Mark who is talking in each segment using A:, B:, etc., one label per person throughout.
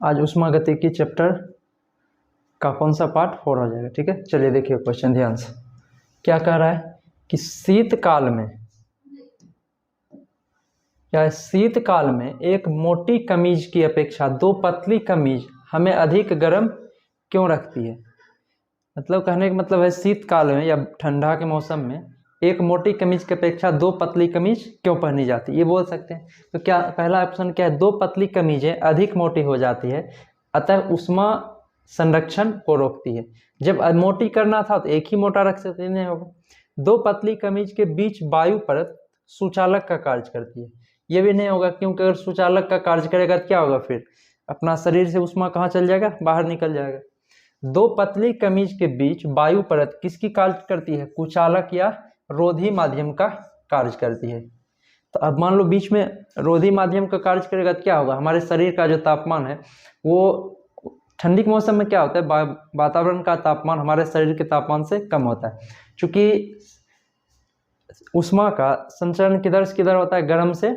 A: आज उष्मागतिकी चैप्टर का कौन सा पार्ट 4 हो जाएगा। ठीक है, चलिए देखिए क्वेश्चन ध्यान से। क्या कह रहा है कि शीतकाल में एक मोटी कमीज की अपेक्षा दो पतली कमीज हमें अधिक गर्म क्यों रखती है। मतलब कहने का मतलब है शीतकाल में या ठंडा के मौसम में एक मोटी कमीज की अपेक्षा दो पतली कमीज क्यों पहनी जाती है, ये बोल सकते हैं। तो क्या पहला ऑप्शन क्या है, दो पतली कमीजें अधिक मोटी हो जाती है अतः उष्मा संरक्षण को रोकती है। जब मोटी करना था तो एक ही मोटा रख सकते, नहीं होगा। दो पतली कमीज के बीच वायु परत सुचालक का कार्य करती है, ये भी नहीं होगा, क्योंकि अगर सुचालक का कार्य करेगा तो क्या होगा, फिर अपना शरीर से उष्मा कहाँ चल जाएगा, बाहर निकल जाएगा। दो पतली कमीज के बीच वायु परत किसकी कार्य करती है, कुचालक या रोधी माध्यम का कार्य करती है। तो अब मान लो बीच में रोधी माध्यम का कार्य करेगा तो क्या होगा, हमारे शरीर का जो तापमान है वो ठंडी के मौसम में क्या होता है, वातावरण का तापमान हमारे शरीर के तापमान से कम होता है। चूंकि उष्मा का संचरण किधर होता है, गर्म से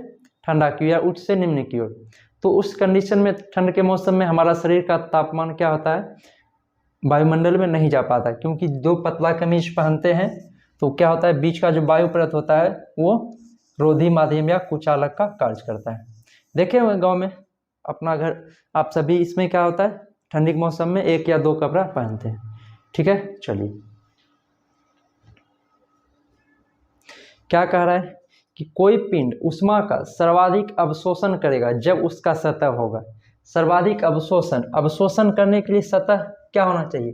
A: ठंडा की या उच्च से निम्न की ओर। तो उस कंडीशन में ठंड के मौसम में हमारा शरीर का तापमान क्या होता है, वायुमंडल में नहीं जा पाता, क्योंकि दो पतला कमीज पहनते हैं तो क्या होता है, बीच का जो वायु परत होता है वो रोधी माध्यम या कुचालक का कार्य करता है। देखे हुए गांव में अपना घर, आप सभी इसमें क्या होता है, ठंडी के मौसम में एक या दो कपड़ा पहनते हैं। ठीक है, चलिए क्या कह रहा है कि कोई पिंड उष्मा का सर्वाधिक अवशोषण करेगा जब उसका सतह होगा। सर्वाधिक अवशोषण करने के लिए सतह क्या होना चाहिए,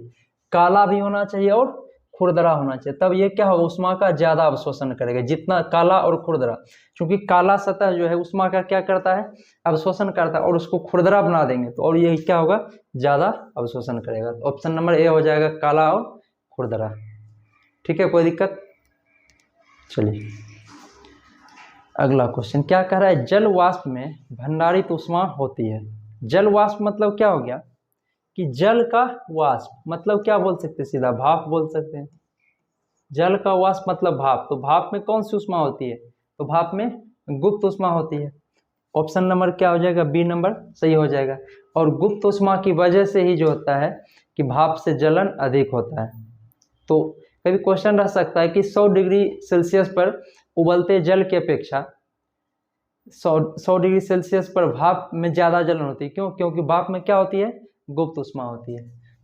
A: काला भी होना चाहिए और खुरदरा होना चाहिए, तब ये क्या होगा, उष्मा का ज्यादा अवशोषण करेगा। जितना काला और खुरदरा, क्योंकि काला सतह जो है उष्मा का क्या करता है, अवशोषण करता है, और उसको खुरदरा बना देंगे तो और ये क्या होगा, ज्यादा अवशोषण करेगा। ऑप्शन नंबर ए हो जाएगा, काला और खुरदरा। ठीक है, कोई दिक्कत। चलिए अगला क्वेश्चन क्या कह रहा है, जल वाष्प में भंडारित उष्मा होती है। जल वाष्प मतलब क्या हो गया कि जल का वाष्प मतलब क्या बोल सकते हैं, सीधा भाप बोल सकते हैं। जल का वाष्प मतलब भाप, तो भाप में कौन सी उष्मा होती है, तो भाप में गुप्त उष्मा होती है। ऑप्शन नंबर क्या हो जाएगा, बी नंबर सही हो जाएगा। और गुप्त उष्मा की वजह से ही जो होता है कि भाप से जलन अधिक होता है। तो कभी क्वेश्चन रह सकता है कि 100 डिग्री सेल्सियस पर उबलते जल की अपेक्षा 100 डिग्री सेल्सियस पर भाप में ज़्यादा जलन होती है। क्यों, क्योंकि भाप में क्या होती है, गुप्त उष्मा होती है।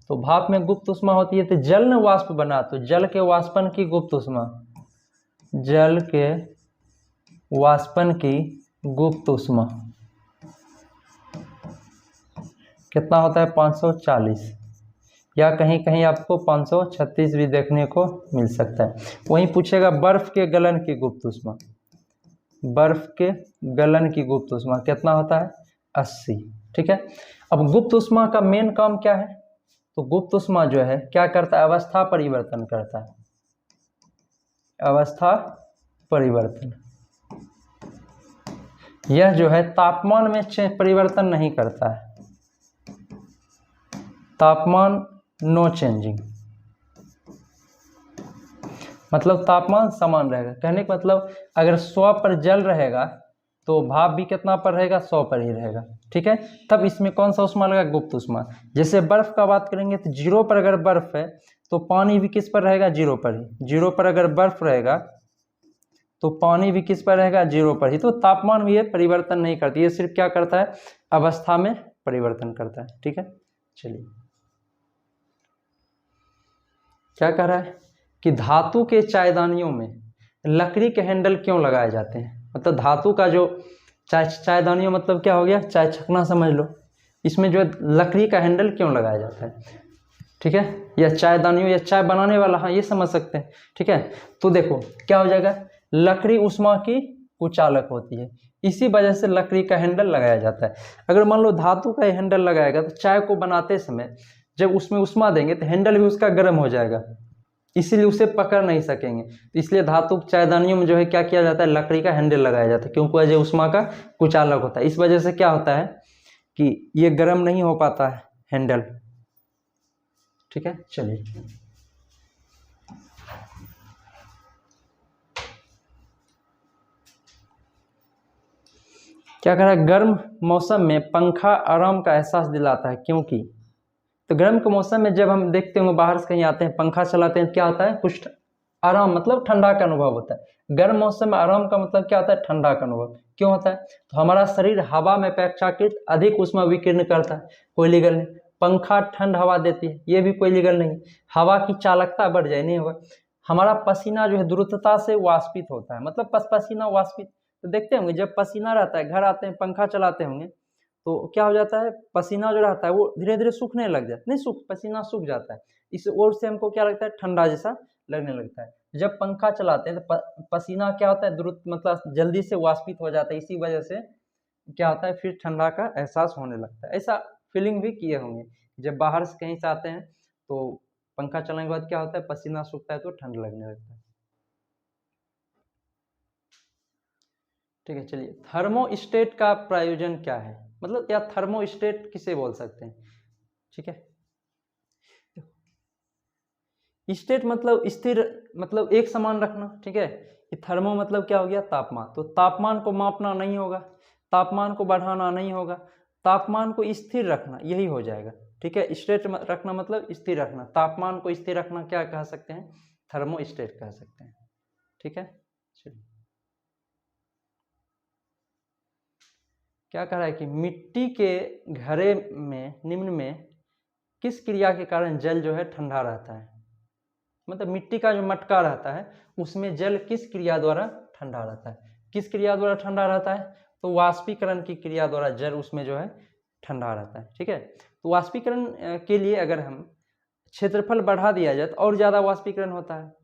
A: तो भाप में गुप्त उष्मा होती है तो जल ने वाष्प बना, तो जल के वाष्पन की गुप्त उष्मा, जल के वाष्पन की गुप्त उष्मा कितना होता है, 540, या कहीं कहीं आपको 536 भी देखने को मिल सकता है। वहीं पूछेगा बर्फ के गलन की गुप्त उष्मा, बर्फ के गलन की गुप्त उष्मा कितना होता है, 80। ठीक है, अब गुप्त उष्मा का मेन काम क्या है, तो गुप्त उष्मा जो है क्या करता है, अवस्था परिवर्तन करता है। अवस्था परिवर्तन, यह जो है तापमान में परिवर्तन नहीं करता है, तापमान नो चेंजिंग, मतलब तापमान समान रहेगा। कहने का मतलब अगर 100 पर जल रहेगा तो भाप भी कितना पर रहेगा, 100 पर ही रहेगा। ठीक है, तब इसमें कौन सा उष्मा लगा, गुप्त उष्मा। जैसे बर्फ का बात करेंगे तो 0 पर अगर बर्फ है तो पानी भी किस पर रहेगा, 0 पर ही। 0 पर अगर बर्फ रहेगा तो पानी भी किस पर रहेगा, 0 पर ही। तो तापमान भी ये परिवर्तन नहीं करती, ये सिर्फ क्या करता है, अवस्था में परिवर्तन करता है। ठीक है, चलिए क्या कह रहा है कि धातु के चायदानियों में लकड़ी के हैंडल क्यों लगाए जाते हैं। मतलब धातु का जो चायदानियों मतलब क्या हो गया, चाय छकना समझ लो, इसमें जो लकड़ी का हैंडल क्यों लगाया जाता है। ठीक है, या चायदानियों या चाय बनाने वाला, हाँ ये समझ सकते हैं। ठीक है, तो देखो क्या हो जाएगा, लकड़ी उष्मा की कुचालक होती है, इसी वजह से लकड़ी का हैंडल लगाया जाता है। अगर मान लो धातु का हैंडल लगाएगा तो चाय को बनाते समय जब उसमें उष्मा देंगे तो हैंडल भी उसका गर्म हो जाएगा, इसीलिए उसे पकड़ नहीं सकेंगे। तो इसलिए धातु चायदानियों में जो है क्या किया जाता है, लकड़ी का हैंडल लगाया जाता है, क्योंकि वजह उष्मा का कुचालक होता है। इस वजह से क्या होता है कि ये गर्म नहीं हो पाता है हैंडल। ठीक है, चलिए क्या कह रहा है, गर्म मौसम में पंखा आराम का एहसास दिलाता है क्योंकि। तो गर्म के मौसम में जब हम देखते होंगे बाहर से कहीं आते हैं पंखा चलाते हैं, क्या होता है, कुछ आराम मतलब ठंडा का अनुभव होता है। गर्म मौसम में आराम का मतलब क्या होता है, ठंडा का अनुभव। क्यों होता है, तो हमारा शरीर हवा में अपेक्षाकृत अधिक ऊष्मा विकीर्ण करता है, कोई लीगल नहीं। पंखा ठंड हवा देती है, ये भी कोई लीगल नहीं। हवा की चालकता बढ़ जाए, नहीं होगा। हमारा पसीना जो है द्रुतता से वाष्पित होता है, मतलब पसीना वाष्पित। तो देखते होंगे जब पसीना रहता है, घर आते हैं पंखा चलाते होंगे तो क्या हो जाता है, पसीना जो रहता है वो धीरे धीरे सूखने लग जाता है, नहीं सूख, पसीना सूख जाता है। इस ओर से हमको क्या लगता है, ठंडा जैसा लगने लगता है। जब पंखा चलाते हैं तो पसीना क्या होता है, द्रुत मतलब जल्दी से वाष्पित हो जाता है, इसी वजह से क्या होता है, फिर ठंडा का एहसास होने लगता है। ऐसा फीलिंग भी किए होंगे, जब बाहर से कहीं से आते हैं तो पंखा चलाने के बाद क्या होता है, पसीना सूखता है तो ठंड लगने लगता है। ठीक है, चलिए थर्मोस्टेट का प्रयोजन क्या है, मतलब या थर्मोस्टेट किसे बोल सकते हैं। ठीक है, स्टेट मतलब स्थिर, मतलब एक समान रखना। ठीक है, ये थर्मो मतलब क्या हो गया, तापमान। तो तापमान को मापना नहीं होगा, तापमान को बढ़ाना नहीं होगा, तापमान को स्थिर रखना, यही हो जाएगा। ठीक है, स्टेट रखना मतलब स्थिर रखना, तापमान को स्थिर रखना क्या कह सकते हैं, थर्मोस्टेट कह सकते हैं। ठीक है, चलिए क्या कह रहा है कि मिट्टी के घड़े में निम्न में किस क्रिया के कारण जल जो है ठंडा रहता है। मतलब मिट्टी का जो मटका रहता है उसमें जल किस क्रिया द्वारा ठंडा रहता है, किस क्रिया द्वारा ठंडा रहता है, तो वाष्पीकरण की क्रिया द्वारा जल उसमें जो है ठंडा रहता है। ठीक है, तो वाष्पीकरण के लिए अगर हम क्षेत्रफल बढ़ा दिया जाए तो और ज़्यादा वाष्पीकरण होता है।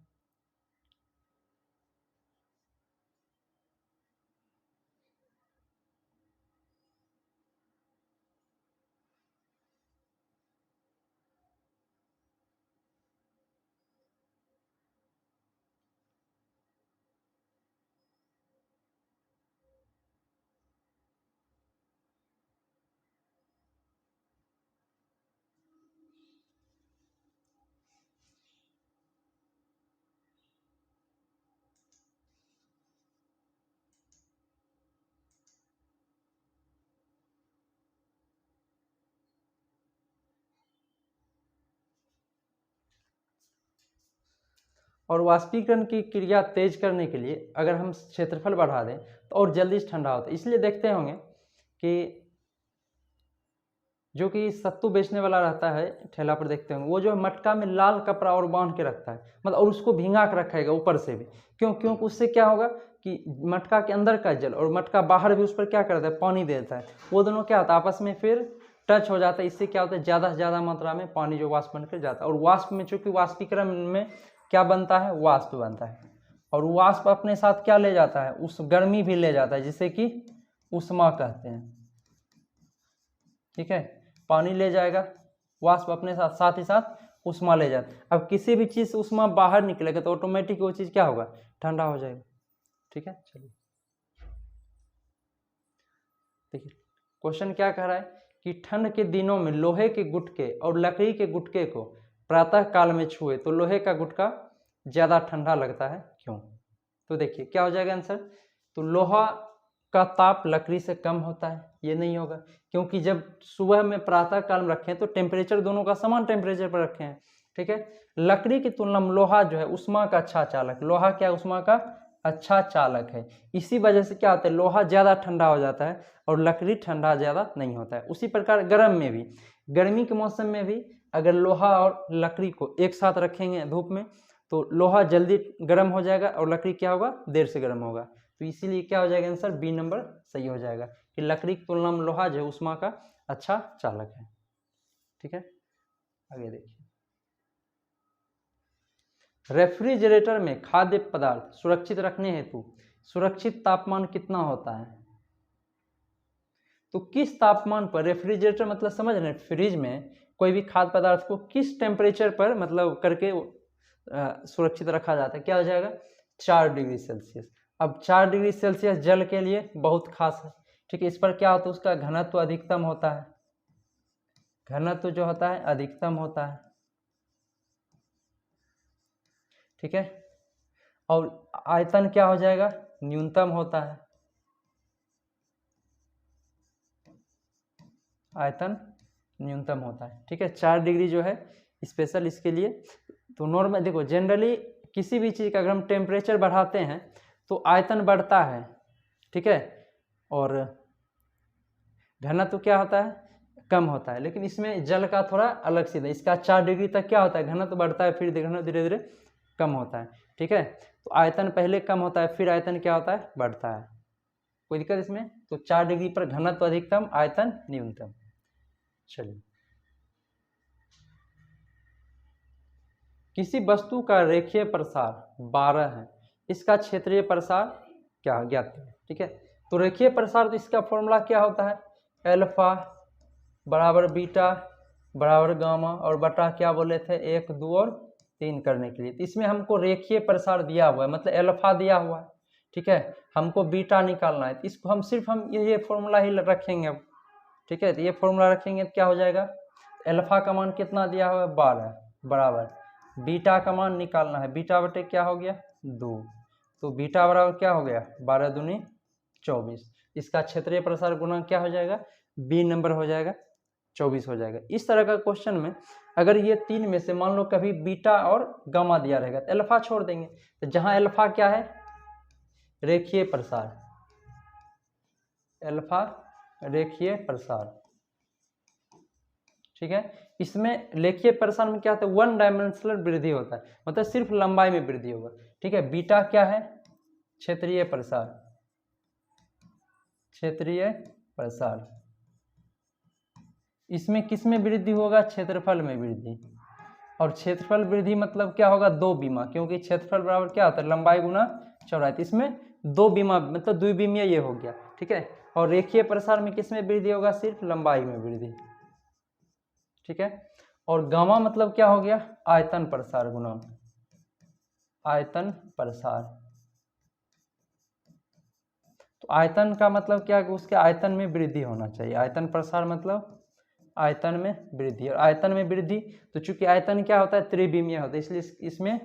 A: और वाष्पीकरण की क्रिया तेज करने के लिए अगर हम क्षेत्रफल बढ़ा दें तो और जल्दी से ठंडा होता है। इसलिए देखते होंगे कि जो कि सत्तू बेचने वाला रहता है ठेला पर, देखते होंगे वो जो मटका में लाल कपड़ा और बांध के रखता है, मतलब और उसको भिंगा के रखेगा ऊपर से भी। क्यों, क्योंकि उससे क्या होगा कि मटका के अंदर का जल और मटका बाहर भी उस पर क्या करता है, पानी देता है, वो दोनों क्या होता है आपस में फिर टच हो जाता है। इससे क्या होता है, ज़्यादा से ज़्यादा मात्रा में पानी जो वाष्प बनकर जाता है। और वाष्प में चूंकि वाष्पीकरण में क्या बनता है, वाष्प बनता है, और वाष्प अपने साथ क्या ले जाता है, उस गर्मी भी ले जाता है जिसे कि ऊष्मा कहते हैं। ठीक है, पानी ले जाएगा वाष्प अपने साथ, साथ ही साथ ऊष्मा ले जाता। अब किसी भी चीज़ से ऊष्मा बाहर निकलेगा तो ऑटोमेटिक वो चीज़ क्या होगा, ठंडा हो जाएगा। ठीक है, चलिए देखिए क्वेश्चन क्या कह रहा है कि ठंड के दिनों में लोहे के गुटके और लकड़ी के गुटके को प्रातः काल में छुए तो लोहे का गुटका ज़्यादा ठंडा लगता है क्यों। तो देखिए क्या हो जाएगा आंसर, तो लोहा का ताप लकड़ी से कम होता है, ये नहीं होगा, क्योंकि जब सुबह में प्रातः काल में रखें तो टेम्परेचर दोनों का समान टेम्परेचर पर रखे हैं। ठीक है, लकड़ी की तुलना में लोहा जो है उष्मा का अच्छा चालक, लोहा क्या उष्मा का अच्छा चालक है। इसी वजह से क्या होता है, लोहा ज़्यादा ठंडा हो जाता है और लकड़ी ठंडा ज़्यादा नहीं होता है। उसी प्रकार गर्म में भी, गर्मी के मौसम में भी अगर लोहा और लकड़ी को एक साथ रखेंगे धूप में तो लोहा जल्दी गर्म हो जाएगा और लकड़ी क्या होगा, देर से गर्म होगा। तो इसीलिए क्या हो जाएगा आंसर, बी नंबर सही हो जाएगा कि लकड़ी की तुलना में लोहा जो है उष्मा का अच्छा चालक है। ठीक है, आगे देखिए, रेफ्रिजरेटर में खाद्य पदार्थ सुरक्षित रखने हेतु सुरक्षित तापमान कितना होता है। तो किस तापमान पर रेफ्रिजरेटर, मतलब समझ रहे हैं, फ्रिज में कोई भी खाद्य पदार्थ को किस टेम्परेचर पर मतलब करके सुरक्षित रखा जाता है, क्या हो जाएगा, 4 डिग्री सेल्सियस। अब 4 डिग्री सेल्सियस जल के लिए बहुत खास है। ठीक है, इस पर क्या होता है, उसका घनत्व अधिकतम होता है, घनत्व जो होता है अधिकतम होता है। ठीक है, और आयतन क्या हो जाएगा, न्यूनतम होता है। आयतन न्यूनतम होता है। ठीक है, 4 डिग्री जो है स्पेशल इसके लिए। तो नॉर्मल देखो, जनरली किसी भी चीज़ का अगर हम टेम्परेचर बढ़ाते हैं तो आयतन बढ़ता है। ठीक है, और घनत्व तो क्या होता है, कम होता है। लेकिन इसमें जल का थोड़ा अलग सीधा, इसका 4 डिग्री तक क्या होता है, घनत्व बढ़ता है, फिर घनत्व धीरे धीरे कम होता है। ठीक है, तो आयतन पहले कम होता है, फिर आयतन क्या होता है, बढ़ता है। कोई दिक्कत इसमें? तो 4 डिग्री पर घनत्व अधिकतम, आयतन न्यूनतम। चलिए, किसी वस्तु का रेखीय प्रसार 12 है, इसका क्षेत्रीय प्रसार क्या ज्ञात है। ठीक है, तो रेखीय प्रसार, तो इसका फॉर्मूला क्या होता है, अल्फा बराबर बीटा बराबर गामा और बटा क्या बोले थे, 1 2 और 3 करने के लिए। तो इसमें हमको रेखीय प्रसार दिया हुआ है, मतलब अल्फा दिया हुआ है। ठीक है, हमको बीटा निकालना है, तो इसको हम सिर्फ ये फॉर्मूला ही रखेंगे अब। ठीक है, तो ये फॉर्मूला रखेंगे तो क्या हो जाएगा, अल्फा का मान कितना दिया हुआ है, 12 बराबर बीटा का मान निकालना है, बीटा बटे क्या हो गया, 2। तो बीटा बराबर क्या हो गया, 12 दूनी 24। इसका क्षेत्रीय प्रसार गुना क्या हो जाएगा, बी नंबर हो जाएगा, 24 हो जाएगा। इस तरह का क्वेश्चन में अगर ये 3 में से मान लो कभी बीटा और गामा दिया रहेगा तो अल्फा छोड़ देंगे। तो जहां अल्फा क्या है, रेखीय प्रसार, अल्फा रेखीय प्रसार। ठीक है, इसमें रेखीय प्रसार में क्या होता है, 1 डायमेंशनल वृद्धि होता है, मतलब सिर्फ लंबाई में वृद्धि होगा। ठीक है, बीटा क्या है, क्षेत्रीय प्रसार, क्षेत्रीय प्रसार। इसमें किस में वृद्धि होगा, क्षेत्रफल में वृद्धि। और क्षेत्रफल वृद्धि मतलब क्या होगा, 2 बीमा, क्योंकि क्षेत्रफल बराबर क्या होता है, लंबाई गुना चौड़ाई। तो इसमें 2 बीमा मतलब द्विबीमीय ये हो गया। ठीक है, और रेखीय प्रसार में किस में वृद्धि होगा, सिर्फ लंबाई में वृद्धि। ठीक है, और गामा मतलब क्या हो गया, आयतन प्रसार गुना आयतन प्रसार। तो आयतन का मतलब क्या है, उसके आयतन में वृद्धि होना चाहिए। आयतन प्रसार मतलब आयतन में वृद्धि, और आयतन में वृद्धि तो चूंकि आयतन क्या होता है, त्रिविमीय होता है, इसलिए इसमें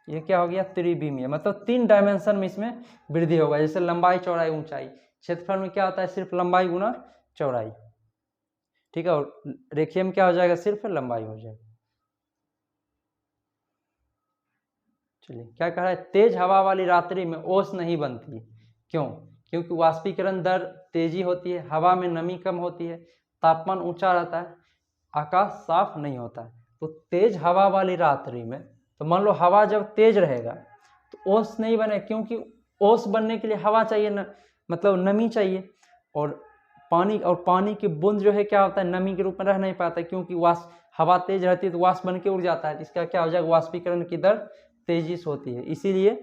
A: ये क्या हो गया, त्रिविमीय, मतलब 3 डायमेंशन में इसमें वृद्धि होगा। जैसे लंबाई चौड़ाई ऊंचाई, क्षेत्रफल में क्या होता है, सिर्फ लंबाई गुना चौड़ाई। ठीक है, और रेखीय में क्या हो जाएगा, सिर्फ लंबाई हो जाएगा। चलिए, क्या कह रहा है, तेज हवा वाली रात्रि में ओस नहीं बनती। क्यों, क्योंकि वाष्पीकरण दर तेजी होती है, हवा में नमी कम होती है, तापमान ऊंचा रहता है, आकाश साफ नहीं होता है। तो तेज हवा वाली रात्रि में, तो मान लो हवा जब तेज रहेगा तो ओस नहीं बने, क्योंकि ओस बनने के लिए हवा चाहिए न, मतलब नमी चाहिए। और पानी की बूंद जो है क्या होता है, नमी के रूप में रह नहीं पाता, क्योंकि हवा तेज रहती है तो वाष्प बन के उड़ जाता है। इसका क्या हो जाएगा, वाष्पीकरण की दर तेजी से होती है, इसीलिए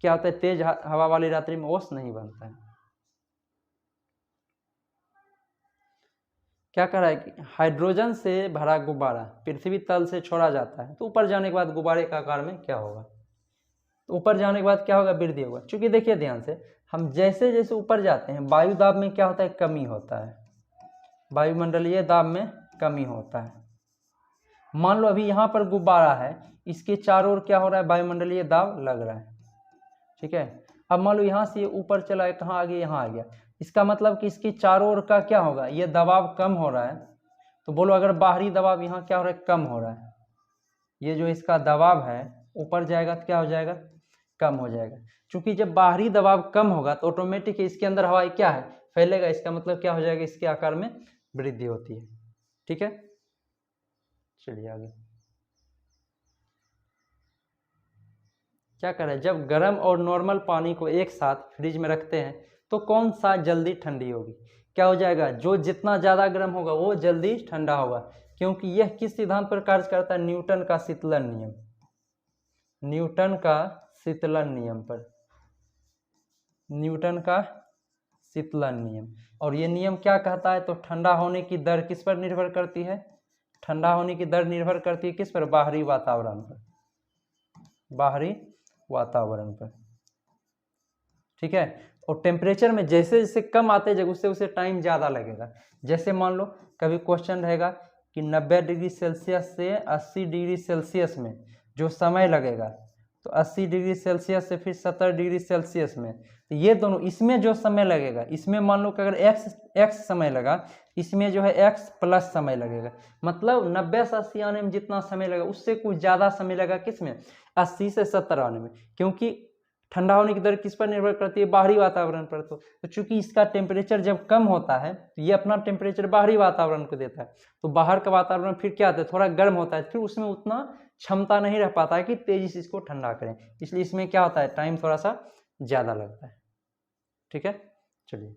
A: क्या होता है, तेज हवा वाली रात्रि में ओस नहीं बनता है। क्या कह रहा है कि हाइड्रोजन से भरा गुब्बारा पृथ्वी तल से छोड़ा जाता है, तो ऊपर जाने के बाद गुब्बारे का आकार में क्या होगा, तो ऊपर जाने के बाद क्या होगा, वृद्धि होगा। क्योंकि देखिए ध्यान से, हम जैसे जैसे ऊपर जाते हैं वायु दाब में क्या होता है, कमी होता है, वायुमंडलीय दाब में कमी होता है। मान लो अभी यहाँ पर गुब्बारा है, इसके चारों ओर क्या हो रहा है, वायुमंडलीय दाब लग रहा है। ठीक है, अब मान लो यहाँ से ये ऊपर चला है, कहाँ आ गया, यहाँ आ गया, इसका मतलब कि इसकी चारों ओर का क्या होगा, ये दबाव कम हो रहा है। तो बोलो अगर बाहरी दबाव यहाँ क्या हो रहा है, कम हो रहा है, ये जो इसका दबाव है ऊपर जाएगा तो क्या हो जाएगा, कम हो जाएगा। क्योंकि जब बाहरी दबाव कम होगा तो ऑटोमेटिक इसके अंदर हवा क्या है, फैलेगा, इसका मतलब क्या हो जाएगा, इसके आकार में वृद्धि होती है। ठीक है, चलिए आगे क्या कर रहे हैं, जब गर्म और नॉर्मल पानी को एक साथ फ्रिज में रखते हैं तो कौन सा जल्दी ठंडी होगी। क्या हो जाएगा, जो जितना ज़्यादा गर्म होगा वो जल्दी ठंडा होगा, क्योंकि यह किस सिद्धांत पर कार्य करता है, न्यूटन का शीतलन नियम, न्यूटन का शीतलन नियम पर, न्यूटन का शीतलन नियम। और ये नियम क्या कहता है, तो ठंडा होने की दर किस पर निर्भर करती है, ठंडा होने की दर निर्भर करती है किस पर, बाहरी वातावरण पर, बाहरी वातावरण पर। ठीक है, और टेम्परेचर में जैसे जैसे कम आते जब उससे उसे टाइम ज़्यादा लगेगा। जैसे मान लो कभी क्वेश्चन रहेगा कि 90 डिग्री सेल्सियस से 80 डिग्री सेल्सियस में जो समय लगेगा, तो 80 डिग्री सेल्सियस से फिर 70 डिग्री सेल्सियस में तो ये दोनों, इसमें जो समय लगेगा, इसमें मान लो कि अगर x समय लगा, इसमें जो है x प्लस समय लगेगा, मतलब 90 से 80 आने में जितना समय लगा उससे कुछ ज़्यादा समय लगा किसमें, 80 से 70 आने में, क्योंकि ठंडा होने की दर किस पर निर्भर करती है, बाहरी वातावरण पर। तो चूंकि इसका टेम्परेचर जब कम होता है तो ये अपना टेम्परेचर बाहरी वातावरण को देता है, तो बाहर का वातावरण फिर क्या होता है, थोड़ा गर्म होता है, फिर उसमें उतना क्षमता नहीं रह पाता है कि तेजी से इसको ठंडा करें, इसलिए इसमें क्या होता है, टाइम थोड़ा सा ज़्यादा लगता है। ठीक है, चलिए।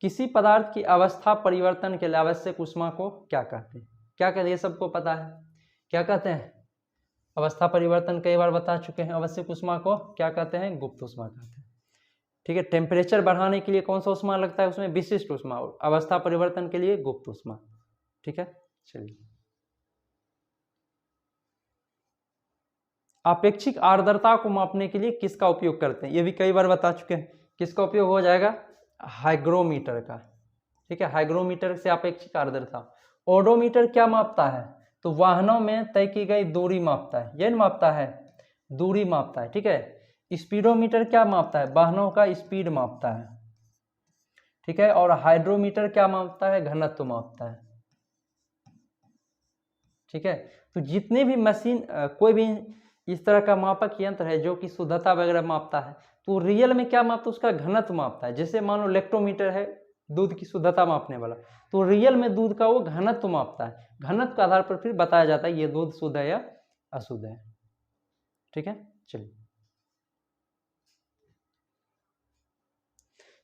A: किसी पदार्थ की अवस्था परिवर्तन के लिए आवश्यक ऊष्मा को क्या कहते हैं, क्या कहते हैं, ये सबको पता है, क्या कहते हैं, अवस्था परिवर्तन कई बार बता चुके हैं। आवश्यक ऊष्मा को क्या कहते हैं, गुप्त ऊष्मा कहते हैं। ठीक है, टेम्परेचर बढ़ाने के लिए कौन सा ऊष्मा लगता है, उसमें विशिष्ट ऊष्मा, और अवस्था परिवर्तन के लिए गुप्त ऊष्मा। ठीक है, चलिए। आपेक्षिक आर्द्रता को मापने के लिए किसका उपयोग करते हैं, ये भी कई बार बता चुके हैं, किसका उपयोग हो जाएगा, हाइग्रोमीटर का। ठीक है, हाइग्रोमीटर से आपेक्षिक आर्द्रता। ओडोमीटर क्या मापता है, तो वाहनों में तय की गई दूरी मापता है, ये मापता है, दूरी मापता है। ठीक है, स्पीडोमीटर क्या मापता है, वाहनों का स्पीड मापता है। ठीक है, और हाइड्रोमीटर क्या मापता है, घनत्व मापता है। ठीक है, तो जितने भी मशीन कोई भी इस तरह का मापक यंत्र है जो कि शुद्धता वगैरह मापता है, तो रियल में क्या मापता है, उसका घनत्व मापता है। जैसे मान लो इलेक्ट्रोमीटर है दूध की शुद्धता मापने वाला, तो रियल में दूध का वो घनत्व मापता है, घनत्व के आधार पर फिर बताया जाता है ये दूध शुद्ध है या अशुद्ध है। ठीक है, चलिए।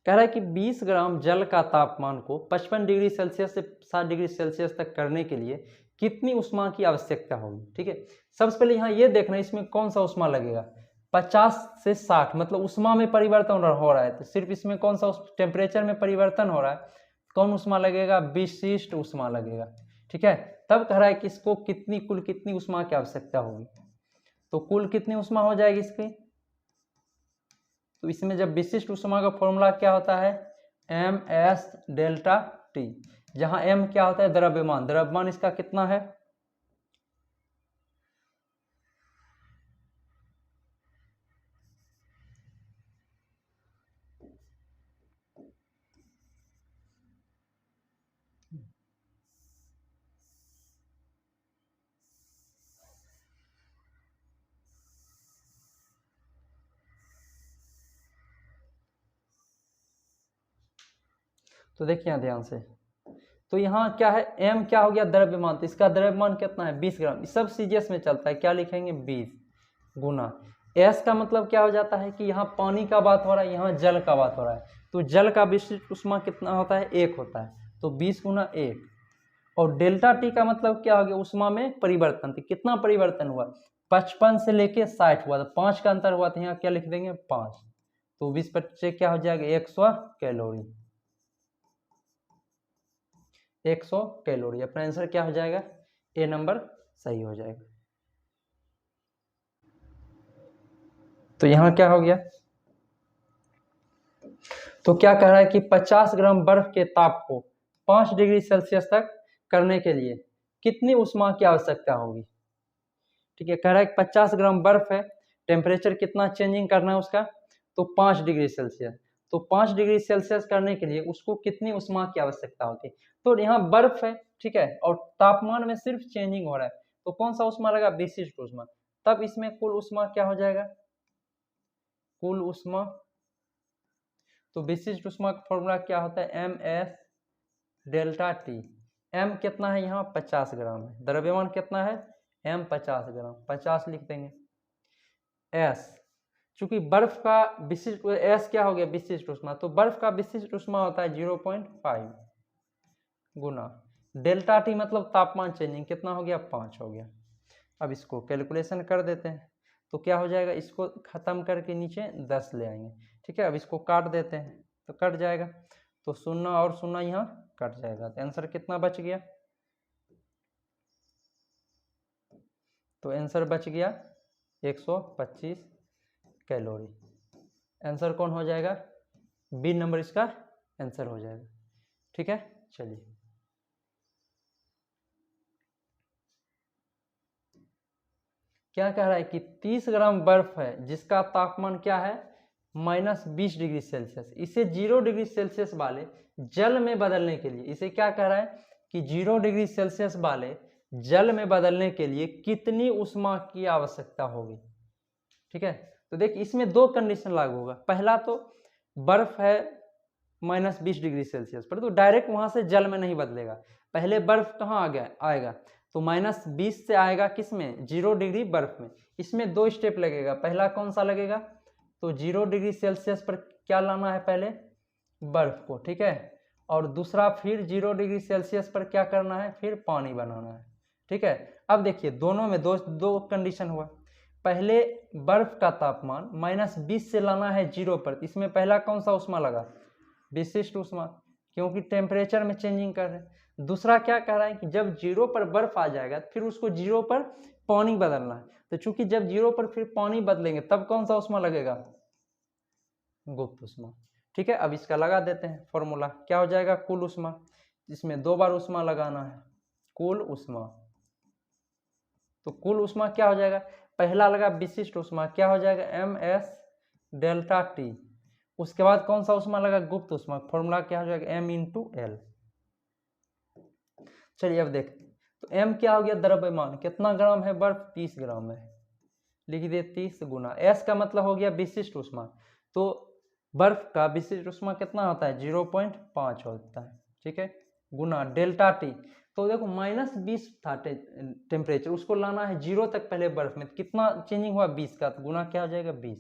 A: कह रहा है कि 20 ग्राम जल का तापमान को 55 डिग्री सेल्सियस से 60 डिग्री सेल्सियस तक करने के लिए कितनी उष्मा की आवश्यकता होगी। ठीक है, सबसे पहले यहाँ ये देखना इसमें कौन सा उष्मा लगेगा, 50 से 60, मतलब उष्मा में परिवर्तन हो रहा है, तो सिर्फ इसमें कौन सा टेम्परेचर में परिवर्तन हो रहा है, कौन उष्मा लगेगा, विशिष्ट उष्मा लगेगा। ठीक है, तब कह रहा है कि इसको कुल कितनी उष्मा की आवश्यकता होगी, तो कुल कितनी उष्मा हो जाएगी इसकी, तो इसमें जब विशिष्ट उष्मा का फॉर्मूला क्या होता है, ms डेल्टा टी, जहां m क्या होता है, द्रव्यमान, द्रव्यमान इसका कितना है, तो देखिए ध्यान से, तो यहाँ क्या है, m क्या हो गया, द्रव्यमान, तो इसका द्रव्यमान कितना है, 20 ग्राम, सब सीजीएस में चलता है, क्या लिखेंगे, 20 गुना s का मतलब क्या हो जाता है कि यहाँ पानी का बात हो रहा है, यहाँ जल का बात हो रहा है, तो जल का विशिष्ट उष्मा कितना होता है, 1 होता है, तो 20 गुना 1, और डेल्टा टी का मतलब क्या हो गया, उष्मा में परिवर्तन, तो कितना परिवर्तन हुआ, 55 से लेके 60 हुआ, तो 5 का अंतर हुआ, तो यहाँ क्या लिख देंगे, 5, तो 20 क्या हो जाएगा, 100 कैलोरी, 100 कैलोरी। अपना आंसर क्या हो जाएगा, ए नंबर सही हो जाएगा। तो यहां क्या हो गया, तो क्या कह रहा है कि 50 ग्राम बर्फ के ताप को 5 डिग्री सेल्सियस तक करने के लिए कितनी उष्मा की आवश्यकता होगी। ठीक है, कह रहा है कि 50 ग्राम बर्फ है, टेम्परेचर कितना चेंजिंग करना है उसका, तो 5 डिग्री सेल्सियस, तो 5 डिग्री सेल्सियस करने के लिए उसको कितनी उष्मा की आवश्यकता होती है, तो यहाँ बर्फ है, ठीक है, और तापमान में सिर्फ चेंजिंग हो रहा है, तो कौन सा उष्मा लगा, विशिष्ट उष्मा, तब इसमें कुल उष्मा क्या हो जाएगा, कुल उष्मा, तो विशिष्ट उष्मा का फॉर्मूला क्या होता है, ms डेल्टा टी, m कितना है यहाँ 50 ग्राम है, द्रव्यमान कितना है, m 50 ग्राम, 50 लिख देंगे, s चूंकि बर्फ का विशिष्ट s क्या हो गया, विशिष्ट उष्मा, तो बर्फ का विशिष्ट उष्मा होता है 0.5 गुना डेल्टा टी, मतलब तापमान चेंजिंग, कितना हो गया, 5 हो गया। अब इसको कैलकुलेशन कर देते हैं, तो क्या हो जाएगा, इसको खत्म करके नीचे 10 ले आएंगे। ठीक है, अब इसको काट देते हैं, तो कट जाएगा, तो 0 और 0 यहाँ कट जाएगा, तो आंसर कितना बच गया, तो आंसर बच गया 125 कैलोरी। आंसर कौन हो जाएगा, बी नंबर इसका आंसर हो जाएगा। ठीक है, चलिए। क्या कह रहा है कि 30 ग्राम बर्फ है जिसका तापमान क्या है -20 डिग्री सेल्सियस, इसे 0 डिग्री सेल्सियस वाले जल में बदलने के लिए, इसे क्या कह रहा है कि 0 डिग्री सेल्सियस वाले जल में बदलने के लिए कितनी ऊष्मा की आवश्यकता होगी। ठीक है, तो देखिए इसमें दो कंडीशन लागू होगा। पहला तो बर्फ है -20 डिग्री सेल्सियस पर, तो डायरेक्ट वहां से जल में नहीं बदलेगा, पहले बर्फ कहाँ आ गया आएगा, तो -20 से आएगा किस में 0 डिग्री बर्फ में। इसमें दो स्टेप लगेगा, पहला कौन सा लगेगा, तो 0 डिग्री सेल्सियस पर क्या लाना है पहले बर्फ को, ठीक है, और दूसरा फिर 0 डिग्री सेल्सियस पर क्या करना है, फिर पानी बनाना है। ठीक है, अब देखिए दोनों में दो कंडीशन हुआ। पहले बर्फ का तापमान -20 से लाना है 0 पर, इसमें पहला कौन सा ऊष्मा लगा, विशिष्ट ऊष्मा, क्योंकि टेम्परेचर में चेंजिंग कर रहे हैं। दूसरा क्या कह रहा है कि जब 0 पर बर्फ आ जाएगा फिर उसको 0 पर पानी बदलना है, तो चूंकि जब 0 पर फिर पानी बदलेंगे तब कौन सा ऊष्मा लगेगा, गुप्त ऊष्मा। ठीक है, अब इसका लगा देते हैं फॉर्मूला, क्या हो जाएगा कुल ऊष्मा, इसमें 2 बार ऊष्मा लगाना है, कुल ऊष्मा, तो कुल ऊष्मा क्या हो जाएगा, पहला लगा विशिष्ट ऊष्मा, क्या हो जाएगा ms डेल्टा टी, उसके बाद कौन सा ऊष्मा लगा गुप्त ऊष्मा, फॉर्मूला क्या हो जाएगा m इंटू एल। चलिए अब देखते हैं, तो m क्या हो गया द्रव्यमान, कितना ग्राम है बर्फ 30 ग्राम है, लिख दे 30 गुना, s का मतलब हो गया विशिष्ट ऊष्मा, तो बर्फ का विशिष्ट ऊष्मा कितना होता है 0.5 होता है। ठीक है, गुना डेल्टा टी, तो देखो -20 था टेम्परेचर, उसको लाना है 0 तक पहले बर्फ में, कितना चेंजिंग हुआ 20 का, तो गुना क्या हो जाएगा 20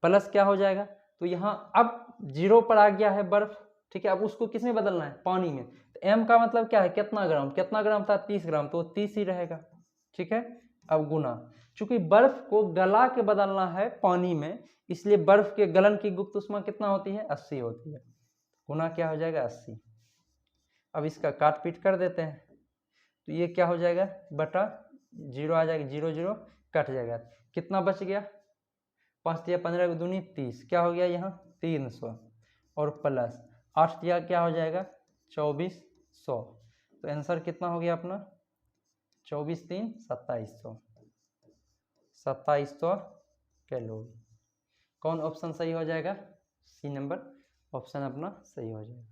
A: प्लस क्या हो जाएगा, तो यहाँ अब 0 पर आ गया है बर्फ। ठीक है, अब उसको किस में बदलना है, पानी में, तो m का मतलब क्या है कितना ग्राम था 30 ग्राम, तो 30 ही रहेगा। ठीक है, अब गुना, चूंकि बर्फ को गला के बदलना है पानी में, इसलिए बर्फ के गलन की गुप्त ऊष्मा कितना होती है 80 होती है, गुना क्या हो जाएगा 80। अब इसका काट पीट कर देते हैं, तो ये क्या हो जाएगा बटा 0 आ जाएगा, 0 0 कट जाएगा, कितना बच गया 5 दिया 15 दूनी 30, क्या हो गया यहाँ 300, और प्लस 8 दिया क्या हो जाएगा 2400, तो आंसर कितना हो गया अपना 24 3 2700 कैलोरी। कौन ऑप्शन सही हो जाएगा, सी नंबर ऑप्शन अपना सही हो जाएगा।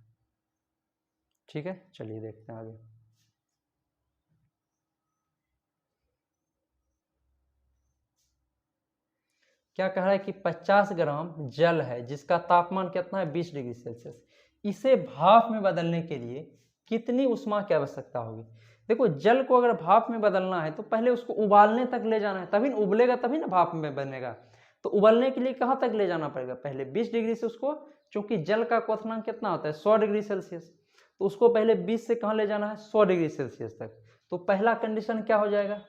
A: ठीक है, चलिए देखते हैं आगे। क्या कह रहा है कि 50 ग्राम जल है जिसका तापमान कितना है 20 डिग्री सेल्सियस, इसे भाप में बदलने के लिए कितनी ऊष्मा की आवश्यकता होगी। देखो जल को अगर भाप में बदलना है तो पहले उसको उबालने तक ले जाना है, तभी उबलेगा तभी ना भाप में बनेगा, तो उबलने के लिए कहाँ तक ले जाना पड़ेगा, पहले 20 डिग्री से उसको, चूंकि जल का क्वथनांक कितना होता है 100 डिग्री सेल्सियस, तो उसको पहले 20 से कहाँ ले जाना है 100 डिग्री सेल्सियस तक। तो पहला कंडीशन क्या हो जाएगा,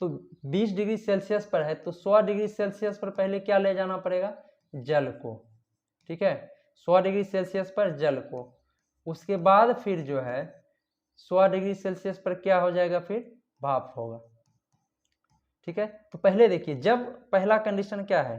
A: तो 20 डिग्री सेल्सियस पर है तो 100 डिग्री सेल्सियस पर पहले क्या ले जाना पड़ेगा जल को। ठीक है, 100 डिग्री सेल्सियस पर जल को, उसके बाद फिर जो है 100 डिग्री सेल्सियस पर क्या हो जाएगा फिर भाप होगा। ठीक है, तो पहले देखिए जब पहला कंडीशन क्या है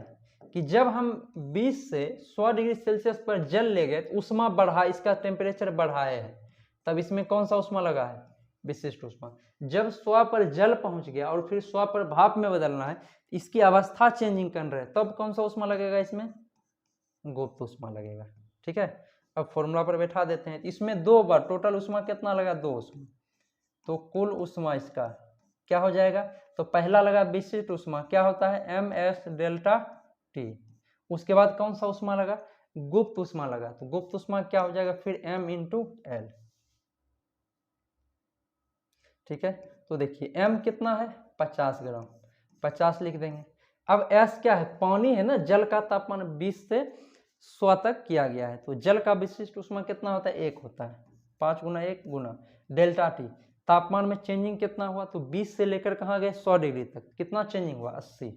A: कि जब हम 20 से 100 डिग्री सेल्सियस पर जल ले गए तो ऊष्मा बढ़ा, इसका टेम्परेचर बढ़ाए है, तब इसमें कौन सा ऊष्मा लगा है विशिष्ट ऊष्मा। जब 100 पर जल पहुंच गया और फिर 100 पर भाप में बदलना है, इसकी अवस्था चेंजिंग कर रहे हैं, तब कौन सा ऊष्मा लगेगा इसमें गुप्त ऊष्मा लगेगा। ठीक है, अब फॉर्मूला पर बैठा देते हैं, इसमें 2 बार टोटल ऊष्मा कितना लगा 2 ऊष्मा, तो कुल ऊष्मा इसका क्या हो जाएगा, तो पहला लगा विशिष्ट ऊष्मा क्या होता है ms डेल्टा टी, उसके बाद कौन सा ऊष्मा लगा गुप्त ऊष्मा लगा, तो गुप्त ऊष्मा क्या हो जाएगा फिर m इंटू एल। ठीक है, तो देखिए m कितना है 50 ग्राम, 50 लिख देंगे। अब s क्या है पानी है ना, जल का तापमान 20 से 100 तक किया गया है, तो जल का विशिष्ट ऊष्मा कितना होता है 1 होता है, 5 गुना 1 गुना डेल्टा टी, तापमान में चेंजिंग कितना हुआ, तो 20 से लेकर कहाँ गए 100 डिग्री तक, कितना चेंजिंग हुआ 80,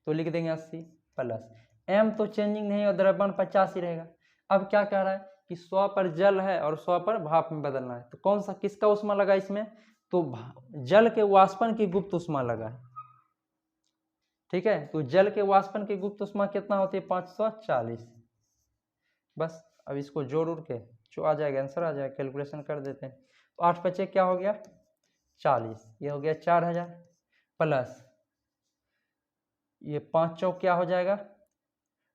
A: तो लिख देंगे 80 प्लस m तो चेंजिंग नहीं और द्रव्यमान 50 ही रहेगा। अब क्या कह रहा है कि 100 पर जल है और 100 पर भाप में बदलना है, तो कौन सा किसका ऊष्मा लगा इसमें, तो जल के वाष्पन की गुप्त ऊष्मा लगा है। ठीक है, तो जल के वाष्पन की गुप्त ऊष्मा कितना होती है 540, बस अब इसको जोड़ उड़ के जो आ जाएगा आंसर आ जाएगा, कैलकुलेशन कर देते हैं, तो 8 बचे क्या हो गया 40, ये हो गया 4000 प्लस ये 5 चौक क्या हो जाएगा,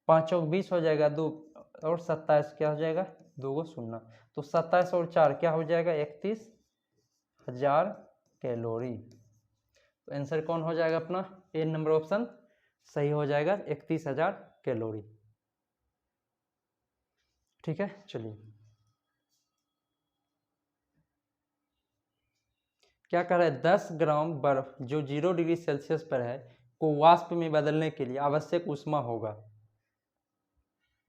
A: 5 चौक 20 हो जाएगा, 2 और 27 क्या हो जाएगा, 2 गो शून्य, तो 27 और 4 क्या हो जाएगा, 31,000 कैलोरी। तो आंसर कौन हो जाएगा अपना, ए नंबर ऑप्शन सही हो जाएगा, 31,000 कैलोरी। ठीक है, चलिए क्या कह रहा है, 10 ग्राम बर्फ जो 0 डिग्री सेल्सियस पर है को वाष्प में बदलने के लिए आवश्यक ऊष्मा होगा।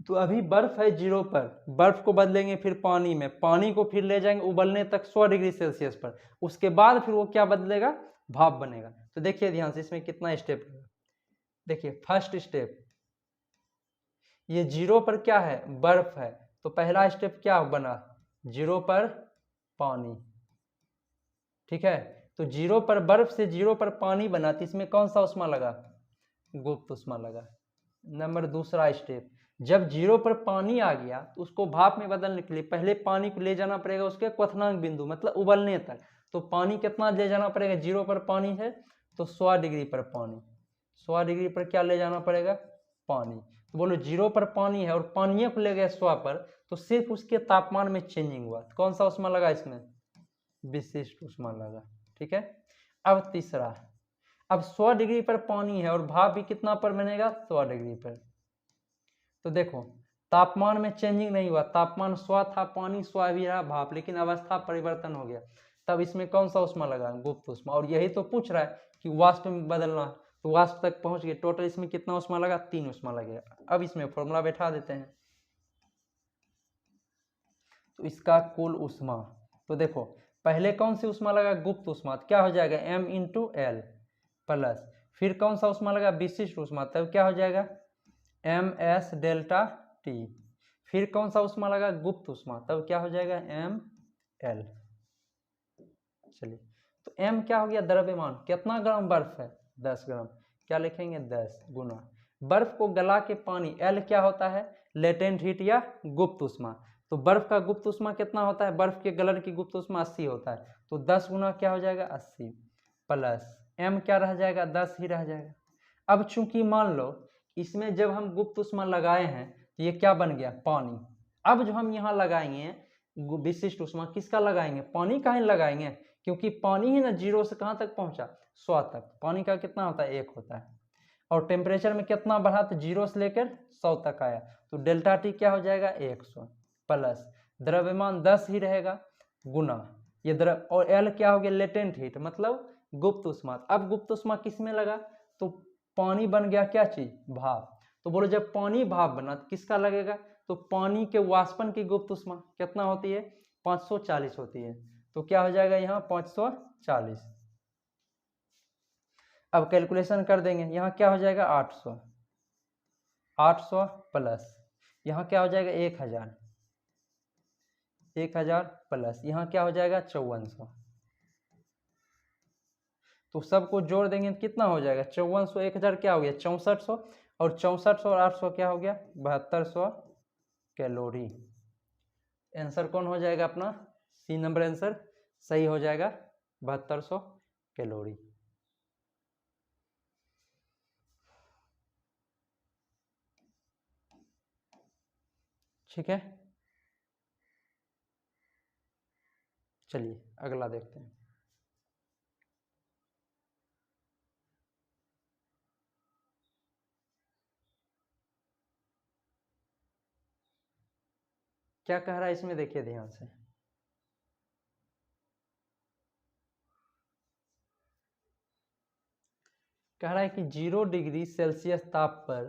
A: तो अभी बर्फ है 0 पर, बर्फ को बदलेंगे फिर पानी में, पानी को फिर ले जाएंगे उबलने तक 100 डिग्री सेल्सियस पर, उसके बाद फिर वो क्या बदलेगा, भाप बनेगा। तो देखिए ध्यान से इसमें कितना स्टेप है, देखिए फर्स्ट स्टेप, ये 0 पर क्या है, बर्फ है, तो पहला स्टेप क्या बना, 0 पर पानी। ठीक है, तो 0 पर बर्फ से 0 पर पानी बना, तो इसमें कौन सा उष्मा लगा, गुप्त उष्मा लगा। नंबर दूसरा स्टेप, जब 0 पर पानी आ गया तो उसको भाप में बदलने के लिए पहले पानी को ले जाना पड़ेगा उसके क्वथनांक बिंदु मतलब उबलने तक। तो पानी कितना ले जाना पड़ेगा, 0 पर पानी है तो 100 डिग्री पर पानी, 100 डिग्री पर क्या ले जाना पड़ेगा, पानी। तो बोलो 0 पर पानी है और पानी को ले गया 100 पर, तो सिर्फ उसके तापमान में चेंजिंग हुआ, तो कौन सा उष्मा लगा इसमें, विशिष्ट उष्मा लगा। ठीक है, अब तीसरा, अब 100 डिग्री पर पानी है और भाप भी कितना पर बनेगा, 100 डिग्री पर। तो देखो तापमान में चेंजिंग नहीं हुआ, तापमान 100 था, पानी 100 भी रहा, भाप, लेकिन अवस्था परिवर्तन हो गया, तब इसमें कौन सा उष्मा लगा, गुप्त उष्मा। और यही तो पूछ रहा है कि वाष्प में बदलना, तो वाष्प तक पहुंच गए, टोटल इसमें कितना उष्मा लगा, 3 उष्मा लगेगा। अब इसमें फॉर्मूला बैठा देते हैं, तो इसका कुल उष्मा, तो देखो पहले कौन सी उष्मा लगा, गुप्त उष्मा, तो क्या हो जाएगा m इंटू एल प्लस, फिर कौन सा उष्मा लगा, विशिष्ट उष्मा, तब क्या हो जाएगा एम एस डेल्टा टी, फिर कौन सा उष्मा लगा, गुप्त उष्मा, तब क्या हो जाएगा एम एल। चलिए, तो m क्या हो गया, द्रव्यमान, कितना ग्राम बर्फ है, 10 ग्राम, क्या लिखेंगे 10 गुना बर्फ को गला के पानी, L क्या होता है, लेटेंट हीट या गुप्त उष्मा, तो बर्फ का गुप्त उष्मा कितना होता है, बर्फ के गलन की गुप्त उष्मा 80 होता है, तो 10 गुना क्या हो जाएगा 80 प्लस m क्या रह जाएगा, 10 ही रह जाएगा। अब चूंकि मान लो इसमें जब हम गुप्त उष्मा लगाए हैं तो ये क्या बन गया, पानी। अब जो हम यहाँ लगाएंगे विशिष्ट उष्मा, किसका लगाएंगे, पानी का ही लगाएंगे, क्योंकि पानी ही ना 0 से कहाँ तक पहुंचा, 100 तक, पानी का कितना होता है, 1 होता है, और टेम्परेचर में कितना बढ़ा, तो 0 से लेकर 100 तक आया, तो डेल्टा टी क्या हो जाएगा 100 प्लस द्रव्यमान 10 ही रहेगा गुना ये द्रव, और एल क्या हो गया, लेटेंट हीट मतलब गुप्त उष्मा। अब गुप्त उष्मा किस में लगा, तो पानी बन गया क्या चीज, भाप। तो बोलो जब पानी भाप बना तो किसका लगेगा, तो पानी के वाष्पन की गुप्त उष्मा कितना होती है, 540 होती है, तो क्या हो जाएगा यहाँ 540। अब कैलकुलेशन कर देंगे, यहाँ क्या हो जाएगा 800, 800 प्लस यहाँ क्या हो जाएगा 1000, 1000 प्लस यहाँ क्या हो जाएगा 5400, तो सबको जोड़ देंगे तो कितना हो जाएगा 5400, 1000 क्या हो गया 6400, और 6400 और 800 क्या हो गया 7200 कैलोरी। आंसर कौन हो जाएगा अपना, सी नंबर आंसर सही हो जाएगा, 7200 कैलोरी। ठीक है, चलिए अगला देखते हैं। क्या कह रहा है इसमें, देखिए ध्यान से, कह रहा है कि 0 डिग्री सेल्सियस ताप पर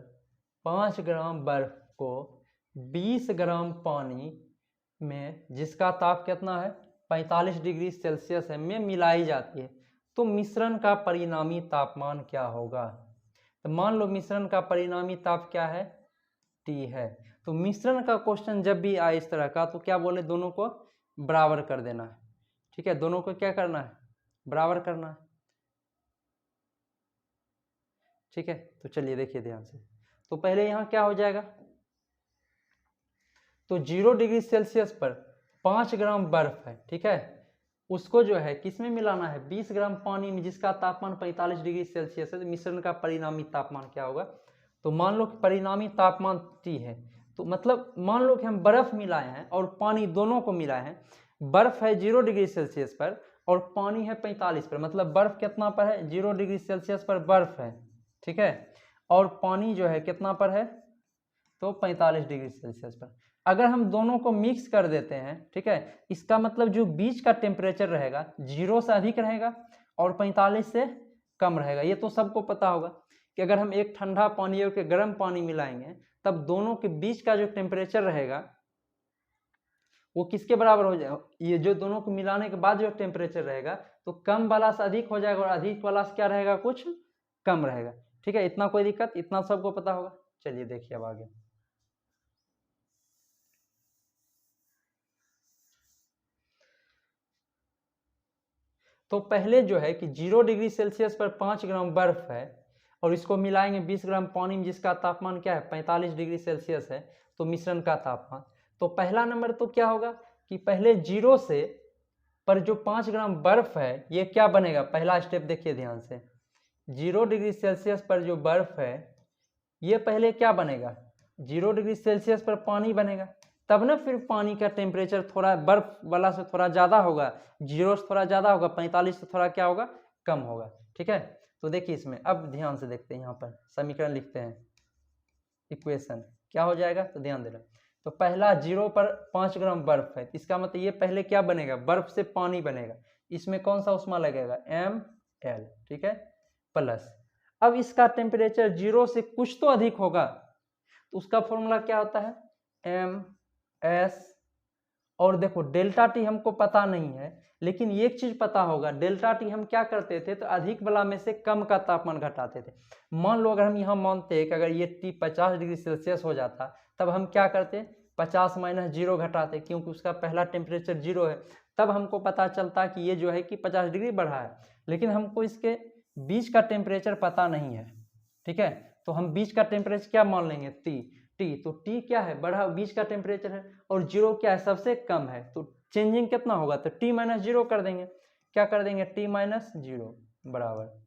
A: 5 ग्राम बर्फ को 20 ग्राम पानी में, जिसका ताप कितना है 45 डिग्री सेल्सियस है, में मिलाई जाती है, तो मिश्रण का परिणामी तापमान क्या होगा। तो मान लो मिश्रण का परिणामी ताप क्या है, T है। तो मिश्रण का क्वेश्चन जब भी आए इस तरह का, तो क्या बोले, दोनों को बराबर कर देना है। ठीक है, दोनों को क्या करना है, बराबर करना है। ठीक है, तो चलिए देखिए ध्यान से, तो पहले यहाँ क्या हो जाएगा, तो 0 डिग्री सेल्सियस पर 5 ग्राम बर्फ है, ठीक है, उसको जो है किस में मिलाना है, 20 ग्राम पानी में जिसका तापमान 45 डिग्री सेल्सियस है। तो मिश्रण का परिणामी तापमान क्या होगा, तो मान लो कि परिणामी तापमान T है, तो मतलब मान लो कि हम बर्फ मिलाए हैं और पानी दोनों को मिलाए हैं। बर्फ है 0 डिग्री सेल्सियस पर और पानी है 45 पर, मतलब बर्फ कितना पर है, 0 डिग्री सेल्सियस पर बर्फ है, ठीक है, और पानी जो है कितना पर है, तो 45 डिग्री सेल्सियस पर। अगर हम दोनों को मिक्स कर देते हैं, ठीक है, इसका मतलब जो बीच का टेम्परेचर रहेगा 0 से अधिक रहेगा और 45 से कम रहेगा। ये तो सबको पता होगा कि अगर हम एक ठंडा पानी और गर्म पानी मिलाएंगे तब दोनों के बीच का जो टेम्परेचर रहेगा वो किसके बराबर हो जाएगा, ये जो दोनों को मिलाने के बाद जो टेम्परेचर रहेगा तो कम वाला से अधिक हो जाएगा और अधिक वाला से क्या रहेगा, कुछ कम रहेगा, ठीक है। इतना कोई दिक्कत, इतना सबको पता होगा। चलिए देखिए अब आगे। तो पहले जो है कि 0 डिग्री सेल्सियस पर 5 ग्राम बर्फ है और इसको मिलाएंगे 20 ग्राम पानी में जिसका तापमान क्या है, 45 डिग्री सेल्सियस है, तो मिश्रण का तापमान। तो पहला नंबर तो क्या होगा कि पहले 0 से पर जो 5 ग्राम बर्फ है ये क्या बनेगा, पहला स्टेप देखिए ध्यान से। 0 डिग्री सेल्सियस पर जो बर्फ है ये पहले क्या बनेगा, 0 डिग्री सेल्सियस पर पानी बनेगा, तब ना फिर पानी का टेम्परेचर थोड़ा बर्फ वाला से थोड़ा ज़्यादा होगा, 0 से थोड़ा ज़्यादा होगा, 45 से थोड़ा क्या होगा, कम होगा, ठीक है। तो देखिए इसमें अब ध्यान से देखते हैं, यहाँ पर समीकरण लिखते हैं, इक्वेशन क्या हो जाएगा, तो ध्यान देना। तो पहला 0 पर 5 ग्राम बर्फ है, इसका मतलब ये पहले क्या बनेगा, बर्फ से पानी बनेगा, इसमें कौन सा उष्मा लगेगा, Ml, ठीक है, प्लस अब इसका टेम्परेचर 0 से कुछ तो अधिक होगा तो उसका फॉर्मूला क्या होता है, MS, और देखो डेल्टा टी हमको पता नहीं है लेकिन एक चीज पता होगा, डेल्टा टी हम क्या करते थे, तो अधिक वाला में से कम का तापमान घटाते थे। मान लो अगर हम यहाँ मानते हैं कि अगर ये टी 50 डिग्री सेल्सियस हो जाता तब हम क्या करते, 50 - 0 घटाते, क्योंकि उसका पहला टेम्परेचर 0 है, तब हमको पता चलता कि ये जो है कि 50 डिग्री बढ़ा है, लेकिन हमको इसके बीच का टेम्परेचर पता नहीं है, ठीक है। तो हम बीच का टेम्परेचर क्या मान लेंगे, टी, तो टी क्या है, बढ़ा बीच का टेम्परेचर है, और 0 क्या है, सबसे कम है, तो चेंजिंग कितना होगा, तो T - 0 कर देंगे, क्या कर देंगे, T - 0 बराबर।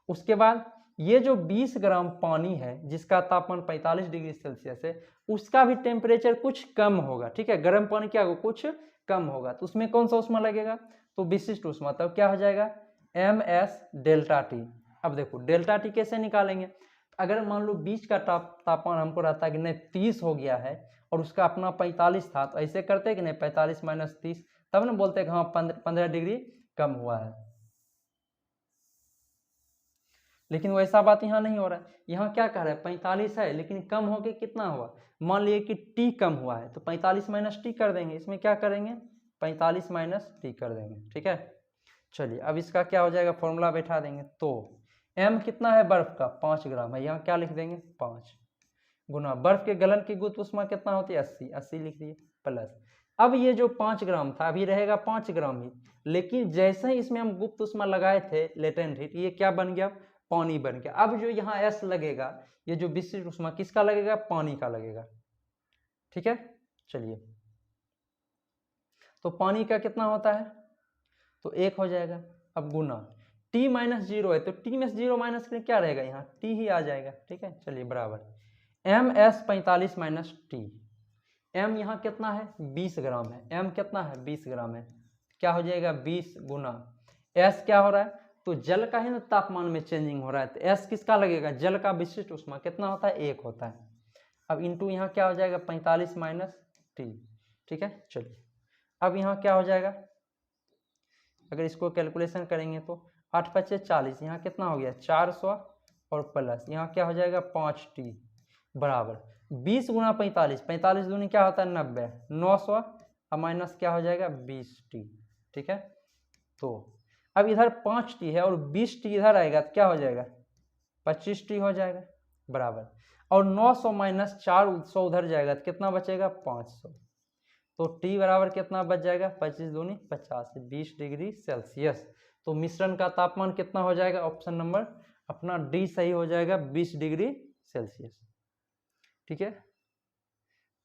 A: उसके बाद ये जो 20 ग्राम पानी है जिसका तापमान 45 डिग्री सेल्सियस है उसका भी टेम्परेचर कुछ कम होगा, ठीक है, गर्म पानी क्या होगा, कुछ कम होगा, तो उसमें कौन सा उष्मा लगेगा, तो विशिष्ट उष्मा, तब क्या हो जाएगा, MS डेल्टा टी। अब देखो डेल्टा टी कैसे निकालेंगे, अगर मान लो बीच का तापमान हमको रहता है कि नहीं 30 हो गया है और उसका अपना 45 था, तो ऐसे करते कि नहीं 45 - 30, तब ना बोलते हैं कि हाँ 15 डिग्री कम हुआ है। लेकिन वैसा बात यहाँ नहीं हो रहा है, यहाँ क्या कह रहा है, 45 है लेकिन कम होके कितना हुआ, मान लिए कि टी कम हुआ है तो 45 - टी कर देंगे, इसमें क्या करेंगे, 45 - टी कर देंगे, ठीक है। चलिए अब इसका क्या हो जाएगा, फॉर्मूला बैठा देंगे, तो m कितना है बर्फ का, 5 ग्राम है, यहाँ क्या लिख देंगे, 5 गुना बर्फ के गलन की गुरुत्व ऊष्मा कितना होती है, 80 लिख दिए, प्लस अब ये जो 5 ग्राम था अभी रहेगा 5 ग्राम ही, लेकिन जैसे ही इसमें हम गुप्त ऊष्मा लगाए थे लेटेंट हीट, ये क्या बन गया, पानी बन गया। अब जो यहाँ S लगेगा, ये जो विशिष्ट ऊष्मा किसका लगेगा, पानी का लगेगा, ठीक है। चलिए तो पानी का कितना होता है, तो 1 हो जाएगा, अब गुना T - 0 है तो T में 0 माइनस करें क्या रहेगा, यहाँ T ही आ जाएगा, ठीक है। चलिए बराबर MS 45 - T, M यहाँ कितना है, 20 ग्राम है, M कितना है, 20 ग्राम है, क्या हो जाएगा 20 गुना S क्या हो रहा है, तो जल का ही ना तापमान में चेंजिंग हो रहा है, तो S किसका लगेगा, जल का विशिष्ट ऊष्मा कितना होता है, 1 होता है। अब इंटू यहाँ क्या हो जाएगा, 45 - T, ठीक है। चलिए अब यहाँ क्या हो जाएगा, अगर इसको कैलकुलेशन करेंगे तो 8 × 5 = 40, यहाँ कितना हो गया 400 और प्लस यहाँ क्या हो जाएगा 5T बराबर 20 गुना 45, 45 दूनी क्या होता है 90, 900 और माइनस क्या हो जाएगा 20T, ठीक है। तो अब इधर 5T है और 20T इधर आएगा तो क्या हो जाएगा 25T हो जाएगा बराबर, और 900 - 400 उधर जाएगा तो कितना बचेगा 500, तो T बराबर कितना बच जाएगा 25 दूनी 50, 20 डिग्री सेल्सियस। तो मिश्रण का तापमान कितना हो जाएगा, ऑप्शन नंबर अपना डी सही हो जाएगा, 20 डिग्री सेल्सियस, ठीक है।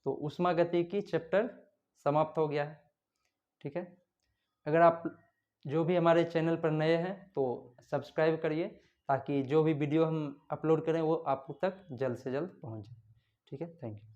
A: तो ऊष्मागतिकी चैप्टर समाप्त हो गया है, ठीक है। अगर आप जो भी हमारे चैनल पर नए हैं तो सब्सक्राइब करिए, ताकि जो भी वीडियो हम अपलोड करें वो आप तक जल्द से जल्द पहुंच जाए। ठीक है, थैंक यू।